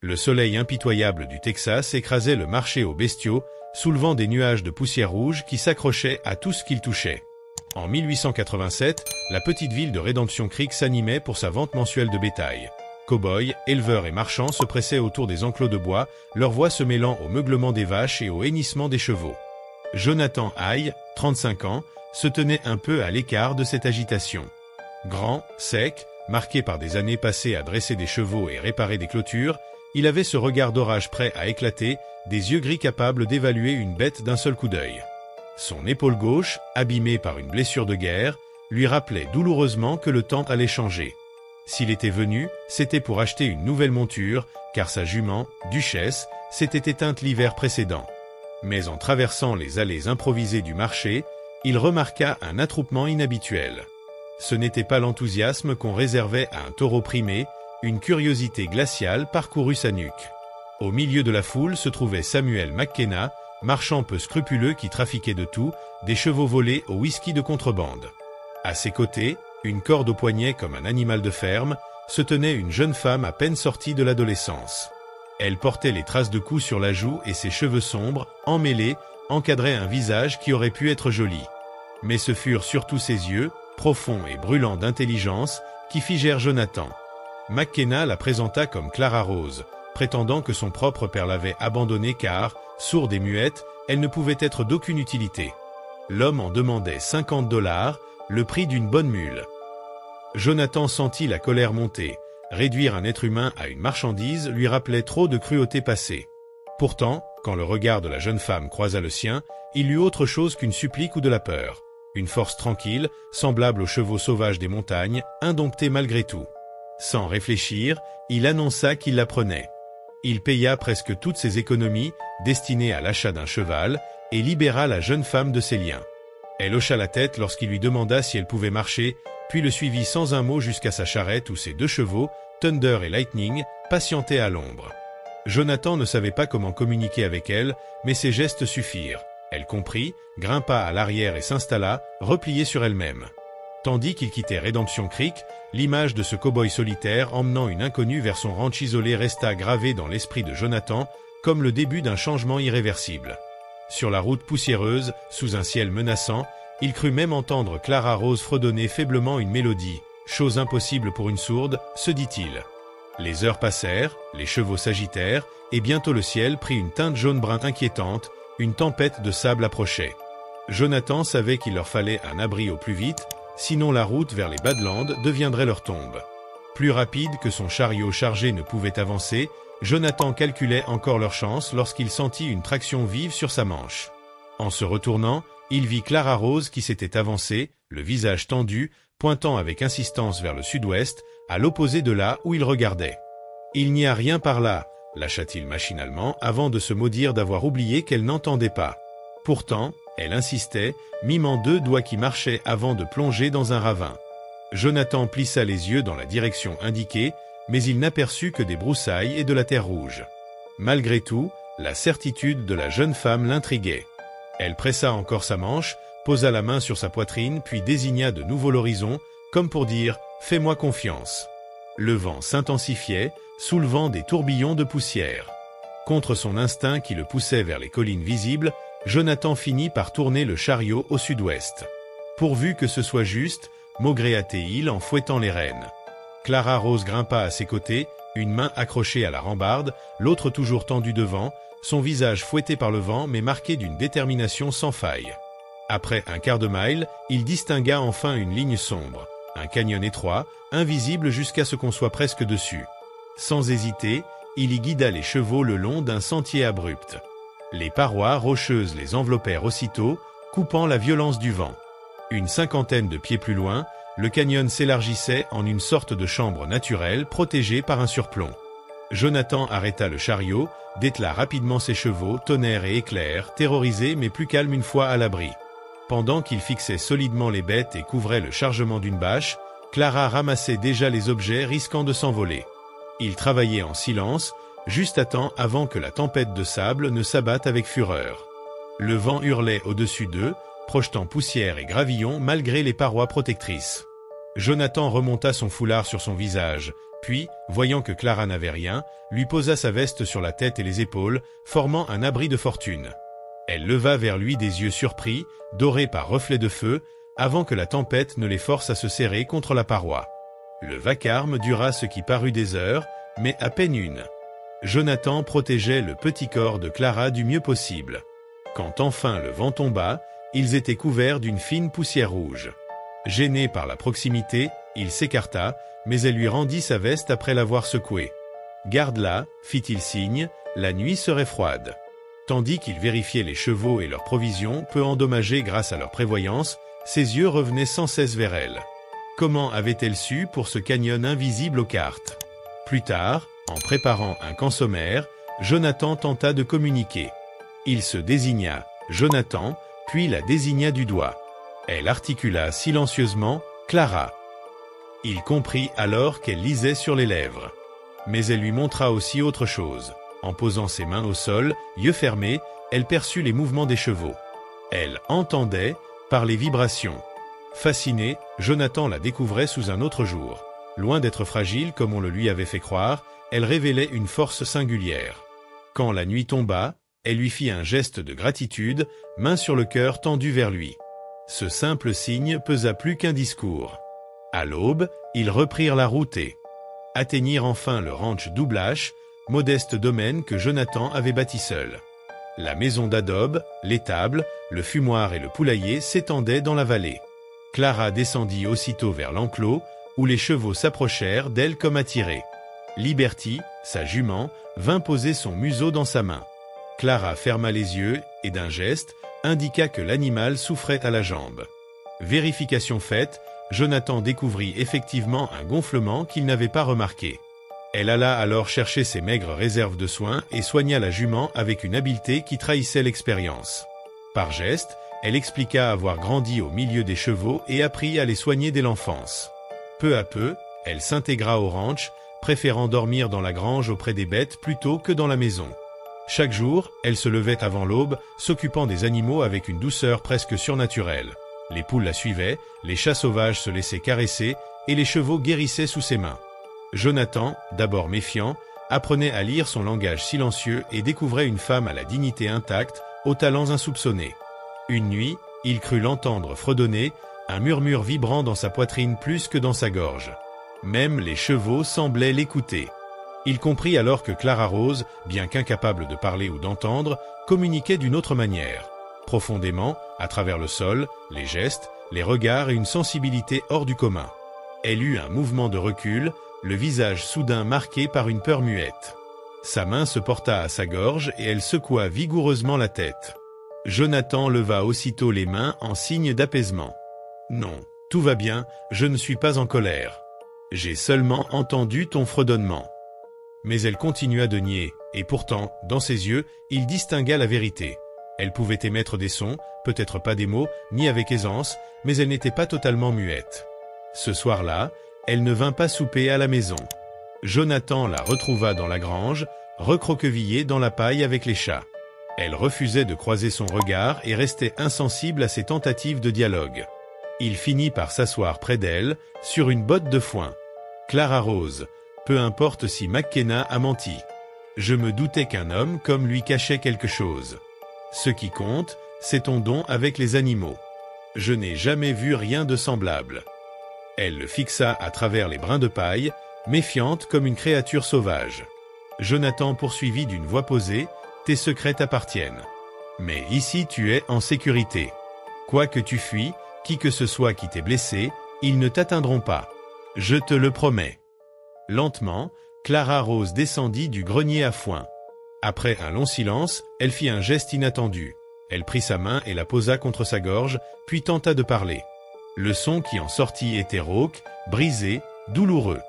Le soleil impitoyable du Texas écrasait le marché aux bestiaux, soulevant des nuages de poussière rouge qui s'accrochaient à tout ce qu'il touchait. En 1887, la petite ville de Redemption Creek s'animait pour sa vente mensuelle de bétail. Cow-boys, éleveurs et marchands se pressaient autour des enclos de bois, leur voix se mêlant au meuglement des vaches et au hennissement des chevaux. Jonathan Haye, 35 ans, se tenait un peu à l'écart de cette agitation. Grand, sec, marqué par des années passées à dresser des chevaux et réparer des clôtures, il avait ce regard d'orage prêt à éclater, des yeux gris capables d'évaluer une bête d'un seul coup d'œil. Son épaule gauche, abîmée par une blessure de guerre, lui rappelait douloureusement que le temps allait changer. S'il était venu, c'était pour acheter une nouvelle monture, car sa jument, Duchesse, s'était éteinte l'hiver précédent. Mais en traversant les allées improvisées du marché, il remarqua un attroupement inhabituel. Ce n'était pas l'enthousiasme qu'on réservait à un taureau primé, une curiosité glaciale parcourut sa nuque. Au milieu de la foule se trouvait Samuel McKenna, marchand peu scrupuleux qui trafiquait de tout, des chevaux volés au whisky de contrebande. À ses côtés, une corde au poignet comme un animal de ferme, se tenait une jeune femme à peine sortie de l'adolescence. Elle portait les traces de coups sur la joue et ses cheveux sombres, emmêlés, encadraient un visage qui aurait pu être joli. Mais ce furent surtout ses yeux, profonds et brûlants d'intelligence, qui figèrent Jonathan. McKenna la présenta comme Clara Rose, prétendant que son propre père l'avait abandonnée car, sourde et muette, elle ne pouvait être d'aucune utilité. L'homme en demandait $50, le prix d'une bonne mule. Jonathan sentit la colère monter. Réduire un être humain à une marchandise lui rappelait trop de cruauté passée. Pourtant, quand le regard de la jeune femme croisa le sien, il eut autre chose qu'une supplique ou de la peur. Une force tranquille, semblable aux chevaux sauvages des montagnes, indomptée malgré tout. Sans réfléchir, il annonça qu'il la prenait. Il paya presque toutes ses économies, destinées à l'achat d'un cheval, et libéra la jeune femme de ses liens. Elle hocha la tête lorsqu'il lui demanda si elle pouvait marcher, puis le suivit sans un mot jusqu'à sa charrette où ses deux chevaux, Thunder et Lightning, patientaient à l'ombre. Jonathan ne savait pas comment communiquer avec elle, mais ses gestes suffirent. Elle comprit, grimpa à l'arrière et s'installa, repliée sur elle-même. Tandis qu'il quittait Redemption Creek, l'image de ce cow-boy solitaire emmenant une inconnue vers son ranch isolé resta gravée dans l'esprit de Jonathan, comme le début d'un changement irréversible. Sur la route poussiéreuse, sous un ciel menaçant, il crut même entendre Clara Rose fredonner faiblement une mélodie, chose impossible pour une sourde, se dit-il. Les heures passèrent, les chevaux s'agitèrent, et bientôt le ciel prit une teinte jaune-brun inquiétante, une tempête de sable approchait. Jonathan savait qu'il leur fallait un abri au plus vite, sinon la route vers les Badlands deviendrait leur tombe. Plus rapide que son chariot chargé ne pouvait avancer, Jonathan calculait encore leur chance lorsqu'il sentit une traction vive sur sa manche. En se retournant, il vit Clara Rose qui s'était avancée, le visage tendu, pointant avec insistance vers le sud-ouest, à l'opposé de là où il regardait. « Il n'y a rien par là », lâcha-t-il machinalement avant de se maudire d'avoir oublié qu'elle n'entendait pas. Pourtant, elle insistait, mimant deux doigts qui marchaient avant de plonger dans un ravin. Jonathan plissa les yeux dans la direction indiquée, mais il n'aperçut que des broussailles et de la terre rouge. Malgré tout, la certitude de la jeune femme l'intriguait. Elle pressa encore sa manche, posa la main sur sa poitrine puis désigna de nouveau l'horizon, comme pour dire « Fais-moi confiance ». Le vent s'intensifiait, soulevant des tourbillons de poussière. Contre son instinct qui le poussait vers les collines visibles, Jonathan finit par tourner le chariot au sud-ouest. Pourvu que ce soit juste, maugréa-t-il en fouettant les rênes. Clara Rose grimpa à ses côtés, une main accrochée à la rambarde, l'autre toujours tendue devant, son visage fouetté par le vent mais marqué d'une détermination sans faille. Après un quart de mille, il distingua enfin une ligne sombre, un canyon étroit, invisible jusqu'à ce qu'on soit presque dessus. Sans hésiter, il y guida les chevaux le long d'un sentier abrupt. Les parois rocheuses les enveloppèrent aussitôt, coupant la violence du vent. Une cinquantaine de pieds plus loin, le canyon s'élargissait en une sorte de chambre naturelle protégée par un surplomb. Jonathan arrêta le chariot, détela rapidement ses chevaux, tonnerre et éclair, terrorisé mais plus calme une fois à l'abri. Pendant qu'il fixait solidement les bêtes et couvrait le chargement d'une bâche, Clara ramassait déjà les objets risquant de s'envoler. Il travaillait en silence, juste à temps avant que la tempête de sable ne s'abatte avec fureur. Le vent hurlait au-dessus d'eux, projetant poussière et gravillon malgré les parois protectrices. Jonathan remonta son foulard sur son visage, Puis, voyant que Clara n'avait rien, lui posa sa veste sur la tête et les épaules, formant un abri de fortune. Elle leva vers lui des yeux surpris, dorés par reflets de feu, avant que la tempête ne les force à se serrer contre la paroi. Le vacarme dura ce qui parut des heures, mais à peine une. Jonathan protégeait le petit corps de Clara du mieux possible. Quand enfin le vent tomba, ils étaient couverts d'une fine poussière rouge. Gêné par la proximité, il s'écarta, mais elle lui rendit sa veste après l'avoir secouée. « Garde-la, fit-il signe, la nuit serait froide. » Tandis qu'il vérifiait les chevaux et leurs provisions, peu endommagés grâce à leur prévoyance, ses yeux revenaient sans cesse vers elle. Comment avait-elle su pour ce canyon invisible aux cartes? Plus tard, en préparant un camp sommaire, Jonathan tenta de communiquer. Il se désigna Jonathan, puis la désigna du doigt. Elle articula silencieusement « Clara ». Il comprit alors qu'elle lisait sur les lèvres. Mais elle lui montra aussi autre chose. En posant ses mains au sol, yeux fermés, elle perçut les mouvements des chevaux. Elle entendait par les vibrations. Fasciné, Jonathan la découvrait sous un autre jour. Loin d'être fragile comme on le lui avait fait croire, elle révélait une force singulière. Quand la nuit tomba, elle lui fit un geste de gratitude, main sur le cœur tendu vers lui. Ce simple signe pesa plus qu'un discours. À l'aube, ils reprirent la route et atteignirent enfin le ranch Doublache, modeste domaine que Jonathan avait bâti seul. La maison d'adobe, l'étable, le fumoir et le poulailler s'étendaient dans la vallée. Clara descendit aussitôt vers l'enclos, où les chevaux s'approchèrent d'elle comme attirés. Liberty, sa jument, vint poser son museau dans sa main. Clara ferma les yeux et d'un geste, indiqua que l'animal souffrait à la jambe. Vérification faite, Jonathan découvrit effectivement un gonflement qu'il n'avait pas remarqué. Elle alla alors chercher ses maigres réserves de soins et soigna la jument avec une habileté qui trahissait l'expérience. Par geste, elle expliqua avoir grandi au milieu des chevaux et appris à les soigner dès l'enfance. Peu à peu, elle s'intégra au ranch, préférant dormir dans la grange auprès des bêtes plutôt que dans la maison. Chaque jour, elle se levait avant l'aube, s'occupant des animaux avec une douceur presque surnaturelle. Les poules la suivaient, les chats sauvages se laissaient caresser et les chevaux guérissaient sous ses mains. Jonathan, d'abord méfiant, apprenait à lire son langage silencieux et découvrait une femme à la dignité intacte, aux talents insoupçonnés. Une nuit, il crut l'entendre fredonner, un murmure vibrant dans sa poitrine plus que dans sa gorge. Même les chevaux semblaient l'écouter. Il comprit alors que Clara Rose, bien qu'incapable de parler ou d'entendre, communiquait d'une autre manière. Profondément, à travers le sol, les gestes, les regards et une sensibilité hors du commun. Elle eut un mouvement de recul, le visage soudain marqué par une peur muette. Sa main se porta à sa gorge et elle secoua vigoureusement la tête. Jonathan leva aussitôt les mains en signe d'apaisement. « Non, tout va bien, je ne suis pas en colère. J'ai seulement entendu ton fredonnement. » Mais elle continua de nier, et pourtant, dans ses yeux, il distingua la vérité. Elle pouvait émettre des sons, peut-être pas des mots, ni avec aisance, mais elle n'était pas totalement muette. Ce soir-là, elle ne vint pas souper à la maison. Jonathan la retrouva dans la grange, recroquevillée dans la paille avec les chats. Elle refusait de croiser son regard et restait insensible à ses tentatives de dialogue. Il finit par s'asseoir près d'elle, sur une botte de foin. « Clara Rose, peu importe si McKenna a menti. Je me doutais qu'un homme comme lui cachait quelque chose. Ce qui compte, c'est ton don avec les animaux. Je n'ai jamais vu rien de semblable. » Elle le fixa à travers les brins de paille, méfiante comme une créature sauvage. Jonathan poursuivit d'une voix posée, « Tes secrets t'appartiennent. Mais ici tu es en sécurité. Quoi que tu fuis, qui que ce soit qui t'ait blessé, ils ne t'atteindront pas. Je te le promets. » Lentement, Clara Rose descendit du grenier à foin. Après un long silence, elle fit un geste inattendu. Elle prit sa main et la posa contre sa gorge, puis tenta de parler. Le son qui en sortit était rauque, brisé, douloureux.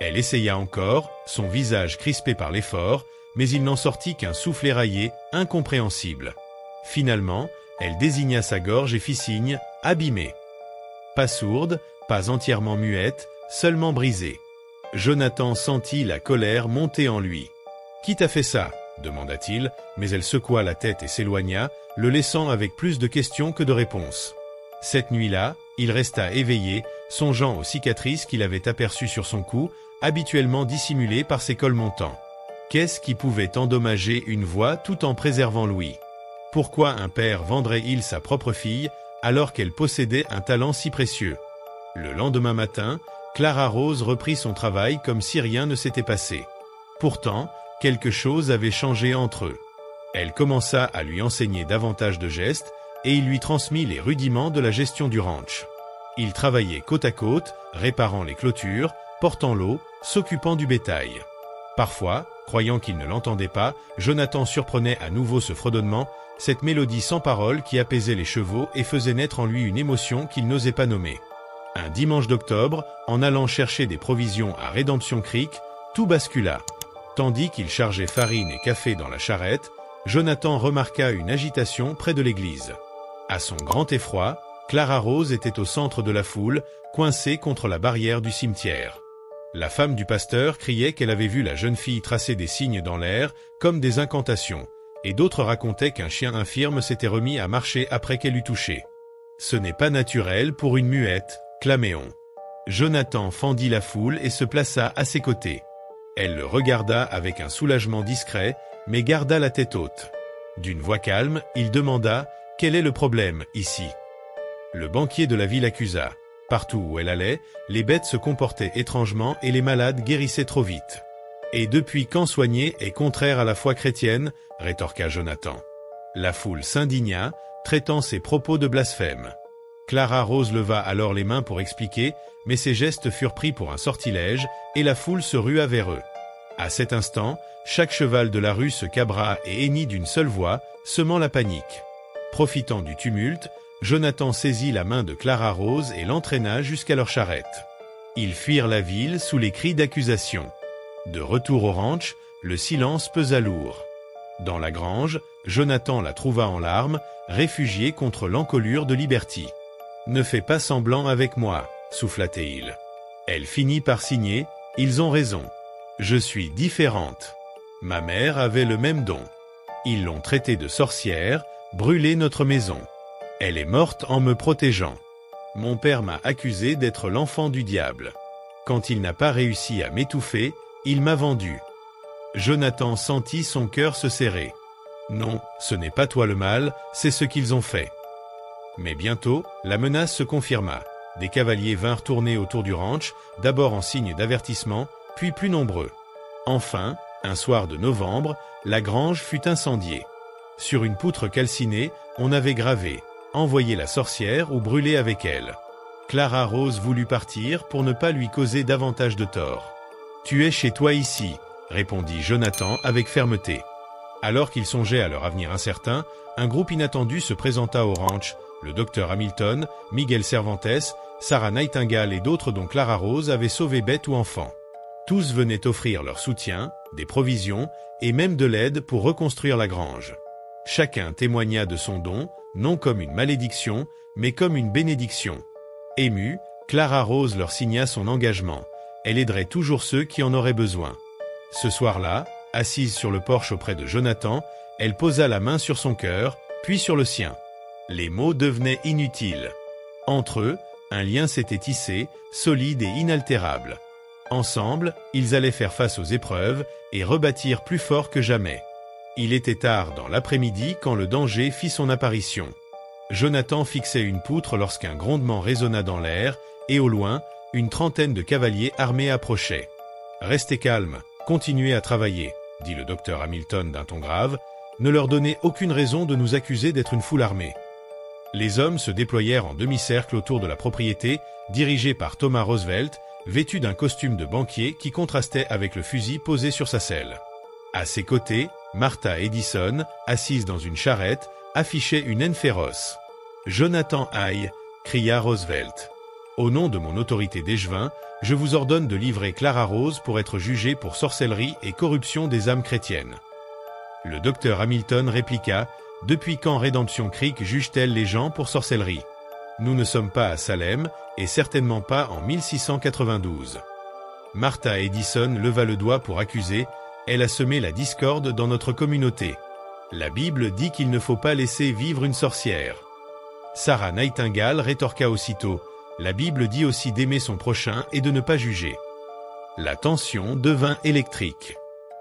Elle essaya encore, son visage crispé par l'effort, mais il n'en sortit qu'un souffle éraillé, incompréhensible. Finalement, elle désigna sa gorge et fit signe, abîmée. Pas sourde, pas entièrement muette, seulement brisée. Jonathan sentit la colère monter en lui. « Qui t'a fait ça ?» demanda-t-il, mais elle secoua la tête et s'éloigna, le laissant avec plus de questions que de réponses. Cette nuit-là, il resta éveillé, songeant aux cicatrices qu'il avait aperçues sur son cou, habituellement dissimulées par ses cols montants. Qu'est-ce qui pouvait endommager une voix tout en préservant Louis? Pourquoi un père vendrait-il sa propre fille alors qu'elle possédait un talent si précieux? Le lendemain matin, Clara Rose reprit son travail comme si rien ne s'était passé. Pourtant, quelque chose avait changé entre eux. Elle commença à lui enseigner davantage de gestes et il lui transmit les rudiments de la gestion du ranch. Ils travaillaient côte à côte, réparant les clôtures, portant l'eau, s'occupant du bétail. Parfois, croyant qu'il ne l'entendait pas, Jonathan surprenait à nouveau ce fredonnement, cette mélodie sans parole qui apaisait les chevaux et faisait naître en lui une émotion qu'il n'osait pas nommer. Un dimanche d'octobre, en allant chercher des provisions à Redemption Creek, tout bascula. Tandis qu'il chargeait farine et café dans la charrette, Jonathan remarqua une agitation près de l'église. À son grand effroi, Clara Rose était au centre de la foule, coincée contre la barrière du cimetière. La femme du pasteur criait qu'elle avait vu la jeune fille tracer des signes dans l'air, comme des incantations, et d'autres racontaient qu'un chien infirme s'était remis à marcher après qu'elle eût touché. « Ce n'est pas naturel pour une muette », clamait-on. Jonathan fendit la foule et se plaça à ses côtés. Elle le regarda avec un soulagement discret, mais garda la tête haute. D'une voix calme, il demanda « Quel est le problème, ici ?» Le banquier de la ville accusa. Partout où elle allait, les bêtes se comportaient étrangement et les malades guérissaient trop vite. « Et depuis quand soigner est contraire à la foi chrétienne ?» rétorqua Jonathan. La foule s'indigna, traitant ses propos de blasphème. Clara Rose leva alors les mains pour expliquer, mais ses gestes furent pris pour un sortilège, et la foule se rua vers eux. À cet instant, chaque cheval de la rue se cabra et hennit d'une seule voix, semant la panique. Profitant du tumulte, Jonathan saisit la main de Clara Rose et l'entraîna jusqu'à leur charrette. Ils fuirent la ville sous les cris d'accusation. De retour au ranch, le silence pesa lourd. Dans la grange, Jonathan la trouva en larmes, réfugiée contre l'encolure de Liberty. « Ne fais pas semblant avec moi », souffla-t-il. Elle finit par signer « Ils ont raison. Je suis différente. Ma mère avait le même don. Ils l'ont traitée de sorcière, brûlé notre maison. Elle est morte en me protégeant. Mon père m'a accusé d'être l'enfant du diable. Quand il n'a pas réussi à m'étouffer, il m'a vendu. » Jonathan sentit son cœur se serrer. Non, ce n'est pas toi le mal, c'est ce qu'ils ont fait. Mais bientôt, la menace se confirma. Des cavaliers vinrent tourner autour du ranch, d'abord en signe d'avertissement, puis plus nombreux. Enfin, un soir de novembre, la grange fut incendiée. Sur une poutre calcinée, on avait gravé « Envoyer la sorcière ou brûler avec elle ». Clara Rose voulut partir pour ne pas lui causer davantage de tort. « Tu es chez toi ici », répondit Jonathan avec fermeté. Alors qu'ils songeaient à leur avenir incertain, un groupe inattendu se présenta au ranch, le docteur Hamilton, Miguel Cervantes, Sarah Nightingale et d'autres dont Clara Rose avait sauvé bêtes ou enfants. Tous venaient offrir leur soutien, des provisions et même de l'aide pour reconstruire la grange. Chacun témoigna de son don, non comme une malédiction, mais comme une bénédiction. Émue, Clara Rose leur signa son engagement. Elle aiderait toujours ceux qui en auraient besoin. Ce soir-là, assise sur le porche auprès de Jonathan, elle posa la main sur son cœur, puis sur le sien. Les mots devenaient inutiles. Entre eux, un lien s'était tissé, solide et inaltérable. Ensemble, ils allaient faire face aux épreuves et rebâtir plus fort que jamais. Il était tard dans l'après-midi quand le danger fit son apparition. Jonathan fixait une poutre lorsqu'un grondement résonna dans l'air, et au loin, une trentaine de cavaliers armés approchaient. « Restez calmes, continuez à travailler », dit le docteur Hamilton d'un ton grave. « Ne leur donnez aucune raison de nous accuser d'être une foule armée. » Les hommes se déployèrent en demi-cercle autour de la propriété, dirigés par Thomas Roosevelt, vêtu d'un costume de banquier qui contrastait avec le fusil posé sur sa selle. À ses côtés, Martha Edison, assise dans une charrette, affichait une haine féroce. « Jonathan aille !» cria Roosevelt. « Au nom de mon autorité d'échevin, je vous ordonne de livrer Clara Rose pour être jugée pour sorcellerie et corruption des âmes chrétiennes. » Le docteur Hamilton répliqua « Depuis quand Redemption Creek juge-t-elle les gens pour sorcellerie ? Nous ne sommes pas à Salem, et certainement pas en 1692. » Martha Edison leva le doigt pour accuser « Elle a semé la discorde dans notre communauté. La Bible dit qu'il ne faut pas laisser vivre une sorcière. » Sarah Nightingale rétorqua aussitôt « La Bible dit aussi d'aimer son prochain et de ne pas juger. La tension devint électrique.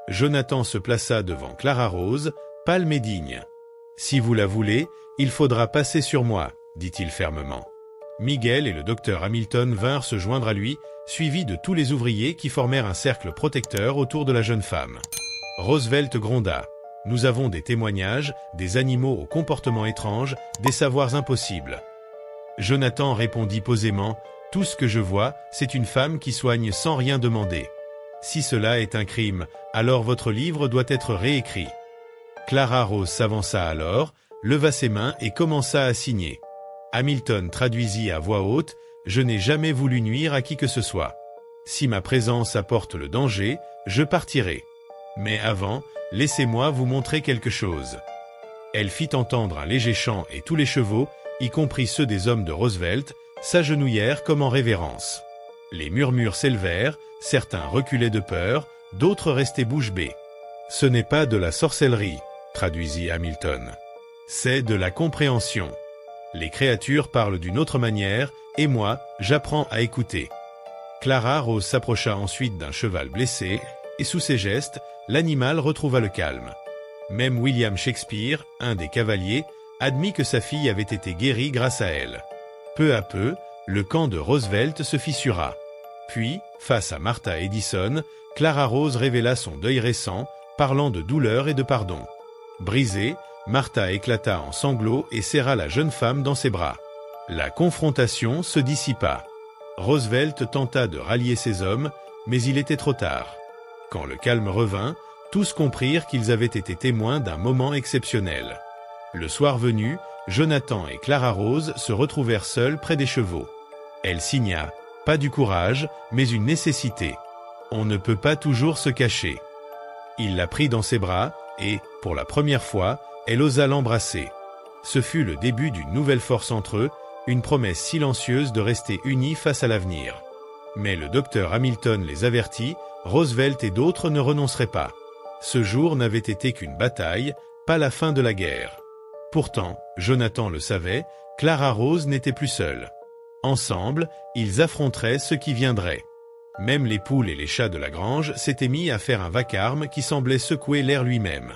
Jonathan se plaça devant Clara Rose, pâle mais digne. « Si vous la voulez, il faudra passer sur moi », dit-il fermement. Miguel et le docteur Hamilton vinrent se joindre à lui, suivis de tous les ouvriers qui formèrent un cercle protecteur autour de la jeune femme. Roosevelt gronda. « Nous avons des témoignages, des animaux au comportement étrange, des savoirs impossibles. » Jonathan répondit posément, « Tout ce que je vois, c'est une femme qui soigne sans rien demander. Si cela est un crime, alors votre livre doit être réécrit. » Clara Rose s'avança alors, leva ses mains et commença à signer. Hamilton traduisit à voix haute, « Je n'ai jamais voulu nuire à qui que ce soit. Si ma présence apporte le danger, je partirai. Mais avant, laissez-moi vous montrer quelque chose. » Elle fit entendre un léger chant et tous les chevaux, y compris ceux des hommes de Roosevelt, s'agenouillèrent comme en révérence. Les murmures s'élevèrent, certains reculaient de peur, d'autres restaient bouche bée. « Ce n'est pas de la sorcellerie », traduisit Hamilton. « C'est de la compréhension. Les créatures parlent d'une autre manière, et moi, j'apprends à écouter. » Clara Rose s'approcha ensuite d'un cheval blessé, et sous ses gestes, l'animal retrouva le calme. Même William Shakespeare, un des cavaliers, admit que sa fille avait été guérie grâce à elle. Peu à peu, le camp de Roosevelt se fissura. Puis, face à Martha Edison, Clara Rose révéla son deuil récent, parlant de douleur et de pardon. Brisée, Martha éclata en sanglots et serra la jeune femme dans ses bras. La confrontation se dissipa. Roosevelt tenta de rallier ses hommes, mais il était trop tard. Quand le calme revint, tous comprirent qu'ils avaient été témoins d'un moment exceptionnel. Le soir venu, Jonathan et Clara Rose se retrouvèrent seuls près des chevaux. Elle signa, pas du courage, mais une nécessité. On ne peut pas toujours se cacher. Il la prit dans ses bras, et, pour la première fois, elle osa l'embrasser. Ce fut le début d'une nouvelle force entre eux, une promesse silencieuse de rester unis face à l'avenir. Mais le docteur Hamilton les avertit, Roosevelt et d'autres ne renonceraient pas. Ce jour n'avait été qu'une bataille, pas la fin de la guerre. Pourtant, Jonathan le savait, Clara Rose n'était plus seule. Ensemble, ils affronteraient ce qui viendrait. Même les poules et les chats de la grange s'étaient mis à faire un vacarme qui semblait secouer l'air lui-même.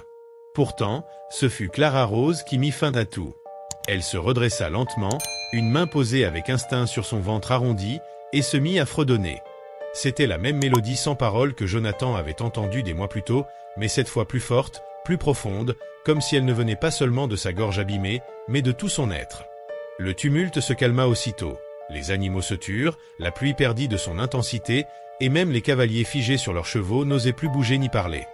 Pourtant, ce fut Clara Rose qui mit fin à tout. Elle se redressa lentement, une main posée avec instinct sur son ventre arrondi, et se mit à fredonner. C'était la même mélodie sans paroles que Jonathan avait entendue des mois plus tôt, mais cette fois plus forte, plus profonde, comme si elle ne venait pas seulement de sa gorge abîmée, mais de tout son être. Le tumulte se calma aussitôt. Les animaux se turent, la pluie perdit de son intensité, et même les cavaliers figés sur leurs chevaux n'osaient plus bouger ni parler.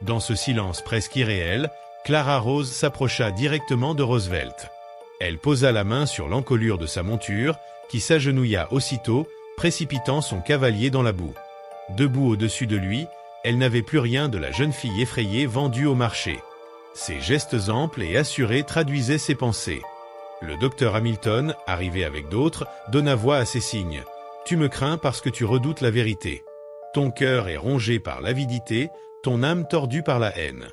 Dans ce silence presque irréel, Clara Rose s'approcha directement de Roosevelt. Elle posa la main sur l'encolure de sa monture, qui s'agenouilla aussitôt, précipitant son cavalier dans la boue. Debout au-dessus de lui, elle n'avait plus rien de la jeune fille effrayée vendue au marché. Ses gestes amples et assurés traduisaient ses pensées. Le docteur Hamilton, arrivé avec d'autres, donna voix à ces signes. « Tu me crains parce que tu redoutes la vérité. Ton cœur est rongé par l'avidité, ton âme tordue par la haine.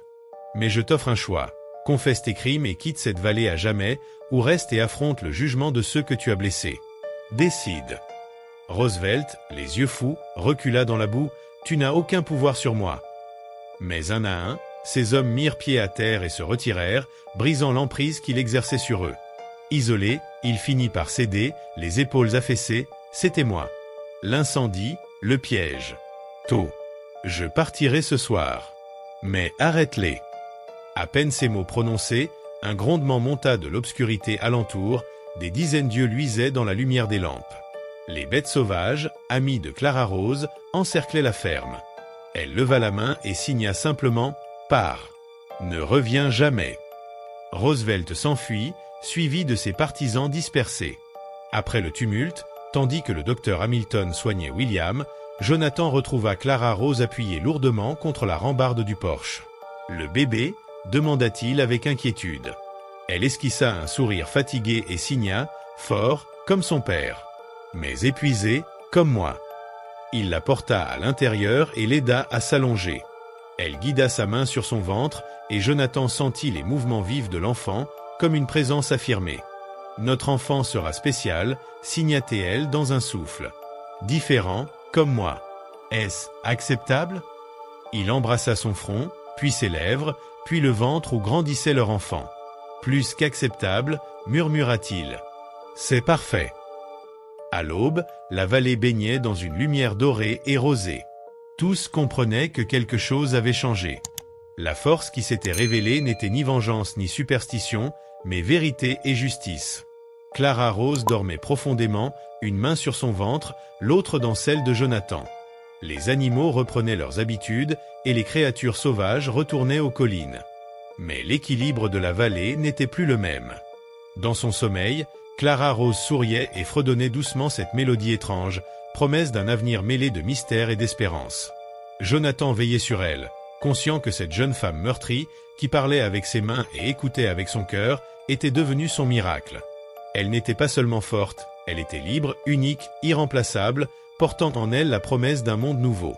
Mais je t'offre un choix. Confesse tes crimes et quitte cette vallée à jamais, ou reste et affronte le jugement de ceux que tu as blessés. Décide. » Roosevelt, les yeux fous, recula dans la boue. « Tu n'as aucun pouvoir sur moi. » Mais un à un, ces hommes mirent pied à terre et se retirèrent, brisant l'emprise qu'il exerçait sur eux. Isolé, il finit par céder, les épaules affaissées. « C'était moi. L'incendie, le piège. Tôt. Je partirai ce soir. Mais arrête-les. » À peine ces mots prononcés, un grondement monta de l'obscurité alentour, des dizaines d'yeux luisaient dans la lumière des lampes. Les bêtes sauvages, amies de Clara Rose, encerclaient la ferme. Elle leva la main et signa simplement « Pars. Ne reviens jamais. » Roosevelt s'enfuit, suivi de ses partisans dispersés. Après le tumulte, tandis que le docteur Hamilton soignait William, Jonathan retrouva Clara Rose appuyée lourdement contre la rambarde du porche. « Le bébé ?» demanda-t-il avec inquiétude. Elle esquissa un sourire fatigué et signa, fort, comme son père, mais épuisé, comme moi. Il la porta à l'intérieur et l'aida à s'allonger. Elle guida sa main sur son ventre et Jonathan sentit les mouvements vifs de l'enfant, comme une présence affirmée. Notre enfant sera spécial, signa-t-elle dans un souffle. Différent, comme moi. Est-ce acceptable? Il embrassa son front, puis ses lèvres, puis le ventre où grandissait leur enfant. Plus qu'acceptable, murmura-t-il. C'est parfait. À l'aube, la vallée baignait dans une lumière dorée et rosée. Tous comprenaient que quelque chose avait changé. La force qui s'était révélée n'était ni vengeance ni superstition, mais vérité et justice. Clara Rose dormait profondément, une main sur son ventre, l'autre dans celle de Jonathan. Les animaux reprenaient leurs habitudes et les créatures sauvages retournaient aux collines. Mais l'équilibre de la vallée n'était plus le même. Dans son sommeil, Clara Rose souriait et fredonnait doucement cette mélodie étrange, promesse d'un avenir mêlé de mystère et d'espérance. Jonathan veillait sur elle, conscient que cette jeune femme meurtrie, qui parlait avec ses mains et écoutait avec son cœur, était devenue son miracle. Elle n'était pas seulement forte, elle était libre, unique, irremplaçable, portant en elle la promesse d'un monde nouveau.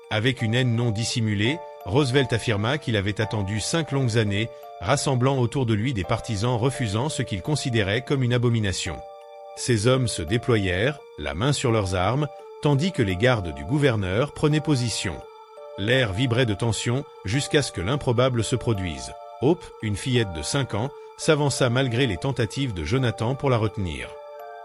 Avec une haine non dissimulée, Roosevelt affirma qu'il avait attendu 5 longues années, rassemblant autour de lui des partisans refusant ce qu'il considérait comme une abomination. Ces hommes se déployèrent, la main sur leurs armes, tandis que les gardes du gouverneur prenaient position. L'air vibrait de tension jusqu'à ce que l'improbable se produise. Hope, une fillette de 5 ans, s'avança malgré les tentatives de Jonathan pour la retenir.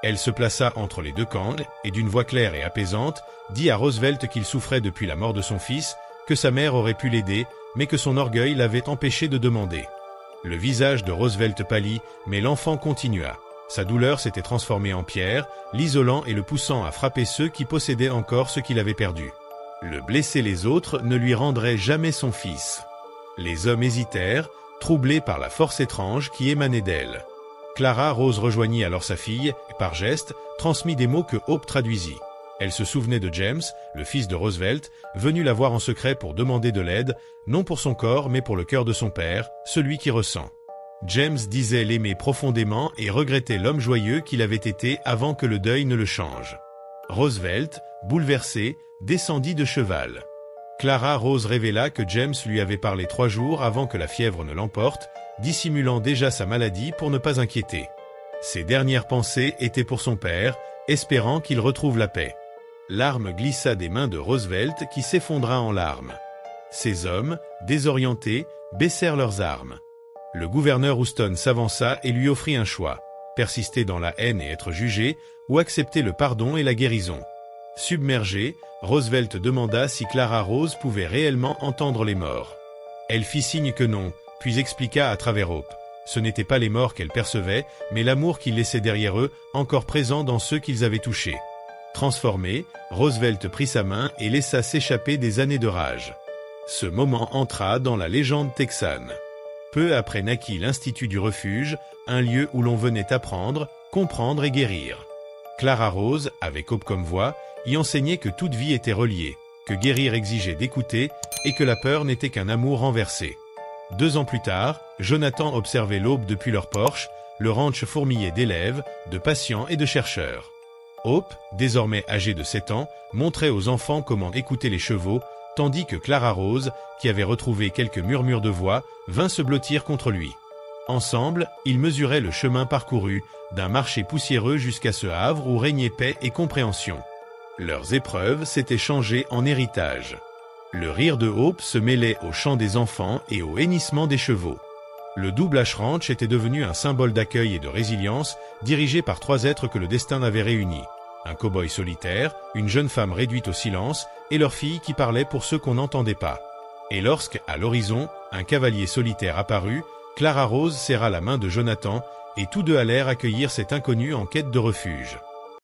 Elle se plaça entre les deux camps et d'une voix claire et apaisante, dit à Roosevelt qu'il souffrait depuis la mort de son fils, que sa mère aurait pu l'aider, mais que son orgueil l'avait empêché de demander. Le visage de Roosevelt pâlit, mais l'enfant continua. Sa douleur s'était transformée en pierre, l'isolant et le poussant à frapper ceux qui possédaient encore ce qu'il avait perdu. Le blesser les autres ne lui rendrait jamais son fils. Les hommes hésitèrent, troublés par la force étrange qui émanait d'elle. Clara Rose rejoignit alors sa fille et, par geste, transmit des mots que Hope traduisit. Elle se souvenait de James, le fils de Roosevelt, venu la voir en secret pour demander de l'aide, non pour son corps mais pour le cœur de son père, celui qui ressent. James disait l'aimer profondément et regrettait l'homme joyeux qu'il avait été avant que le deuil ne le change. Roosevelt, bouleversé, descendit de cheval. Clara Rose révéla que James lui avait parlé 3 jours avant que la fièvre ne l'emporte, dissimulant déjà sa maladie pour ne pas inquiéter. Ses dernières pensées étaient pour son père, espérant qu'il retrouve la paix. L'arme glissa des mains de Roosevelt qui s'effondra en larmes. Ces hommes, désorientés, baissèrent leurs armes. Le gouverneur Houston s'avança et lui offrit un choix, persister dans la haine et être jugé, ou accepter le pardon et la guérison. Submergé, Roosevelt demanda si Clara Rose pouvait réellement entendre les morts. Elle fit signe que non, puis expliqua à travers Hope. Ce n'étaient pas les morts qu'elle percevait, mais l'amour qu'ils laissaient derrière eux, encore présent dans ceux qu'ils avaient touchés. Transformé, Roosevelt prit sa main et laissa s'échapper des années de rage. Ce moment entra dans la légende texane. Peu après naquit l'Institut du Refuge, un lieu où l'on venait apprendre, comprendre et guérir. Clara Rose, avec Hope comme voix, y enseignait que toute vie était reliée, que guérir exigeait d'écouter et que la peur n'était qu'un amour renversé. 2 ans plus tard, Jonathan observait l'aube depuis leur porche, le ranch fourmillait d'élèves, de patients et de chercheurs. Hope, désormais âgée de 7 ans, montrait aux enfants comment écouter les chevaux, tandis que Clara Rose, qui avait retrouvé quelques murmures de voix, vint se blottir contre lui. Ensemble, ils mesuraient le chemin parcouru, d'un marché poussiéreux jusqu'à ce havre où régnait paix et compréhension. Leurs épreuves s'étaient changées en héritage. Le rire de Hope se mêlait au chant des enfants et au hennissement des chevaux. Le double Ash Ranch était devenu un symbole d'accueil et de résilience, dirigé par 3 êtres que le destin avait réunis. Un cow-boy solitaire, une jeune femme réduite au silence, et leur fille qui parlait pour ceux qu'on n'entendait pas. Et lorsque, à l'horizon, un cavalier solitaire apparut, Clara Rose serra la main de Jonathan, et tous deux allèrent accueillir cet inconnu en quête de refuge.